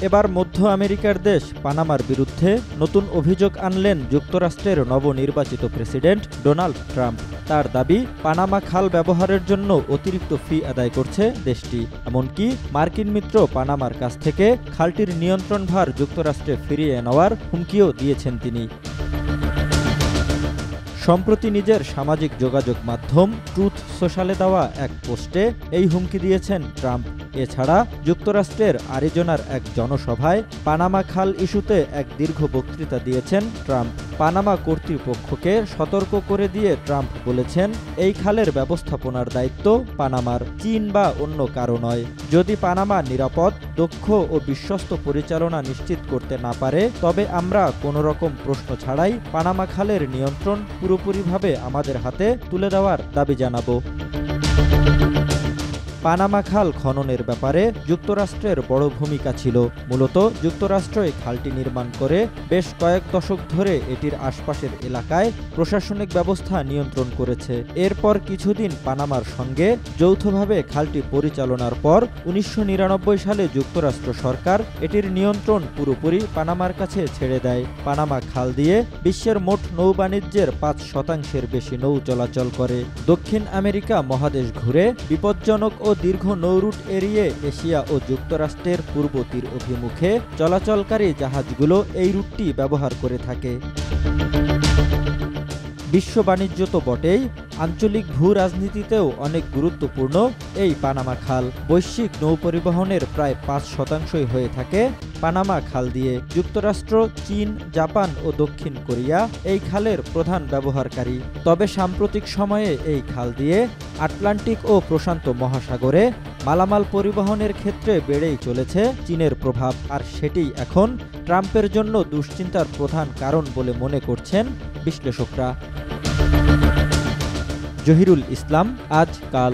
এবার মধ্য আমেরিকার দেশ পানামার বিরুদ্ধে নতুন অভিযোগ আনলেন যুক্তরাষ্ট্রের নবনির্বাচিত প্রেসিডেন্ট ডোনাল্ড ট্রাম্প। তার দাবি, পানামা খাল ব্যবহারের জন্য অতিরিক্ত ফি আদায় করছে দেশটি। এমনকি মার্কিন মিত্র পানামার কাছ থেকে খালটির নিয়ন্ত্রণভার যুক্তরাষ্ট্রে ফিরিয়ে নেওয়ার হুমকিও দিয়েছেন তিনি। সম্প্রতি নিজের সামাজিক যোগাযোগ মাধ্যম ট্রুথ সোশ্যালে দেওয়া এক পোস্টে এই হুমকি দিয়েছেন ট্রাম্প। এছাড়া যুক্তরাষ্ট্রের আরিজোনার এক জনসভায় পানামা খাল ইস্যুতে এক দীর্ঘ বক্তৃতা দিয়েছেন ট্রাম্প। পানামা কর্তৃপক্ষকে সতর্ক করে দিয়ে ট্রাম্প বলেছেন, এই খালের ব্যবস্থাপনার দায়িত্ব পানামার, চীন বা অন্য কারো নয়। যদি পানামা নিরাপদ, দক্ষ ও বিশ্বস্ত পরিচালনা নিশ্চিত করতে না পারে, তবে আমরা কোনো রকম প্রশ্ন ছাড়াই পানামা খালের নিয়ন্ত্রণ পুরোপুরিভাবে আমাদের হাতে তুলে দেওয়ার দাবি জানাবো। পানামা খাল খননের ব্যাপারে যুক্তরাষ্ট্রের বড় ভূমিকা ছিল। মূলত যুক্তরাষ্ট্রই খালটি নির্মাণ করে বেশ কয়েক দশক ধরে এটির আশপাশের এলাকায় প্রশাসনিক ব্যবস্থা নিয়ন্ত্রণ করেছে। এরপর কিছুদিন পানামার সঙ্গে যৌথভাবে খালটি পরিচালনার পর ১৯৯৯ সালে যুক্তরাষ্ট্র সরকার এটির নিয়ন্ত্রণ পুরোপুরি পানামার কাছে ছেড়ে দেয়। পানামা খাল দিয়ে বিশ্বের মোট নৌবাণিজ্যের ৫% বেশি নৌ চলাচল করে। দক্ষিণ আমেরিকা মহাদেশ ঘুরে বিপজ্জনক ও দীর্ঘ নৌরুট এড়িয়ে এশিয়া ও যুক্তরাষ্ট্রের পূর্ব তীর অভিমুখে চলাচলকারী জাহাজগুলো এই রুটটি ব্যবহার করে থাকে। বিশ্ব বাণিজ্য তো বটেই, আঞ্চলিক ভূ রাজনীতিতেও অনেক গুরুত্বপূর্ণ এই পানামা খাল। বৈশ্বিক নৌপরিবহনের প্রায় ৫% হয়ে থাকে পানামা খাল দিয়ে। যুক্তরাষ্ট্র, চীন, জাপান ও দক্ষিণ কোরিয়া এই খালের প্রধান ব্যবহারকারী। তবে সাম্প্রতিক সময়ে এই খাল দিয়ে আটলান্টিক ও প্রশান্ত মহাসাগরে মালামাল পরিবহনের ক্ষেত্রে বেড়েই চলেছে চীনের প্রভাব। আর সেটিই এখন ট্রাম্পের জন্য দুশ্চিন্তার প্রধান কারণ বলে মনে করছেন বিশ্লেষকরা। জহিরুল ইসলাম, আজ কাল।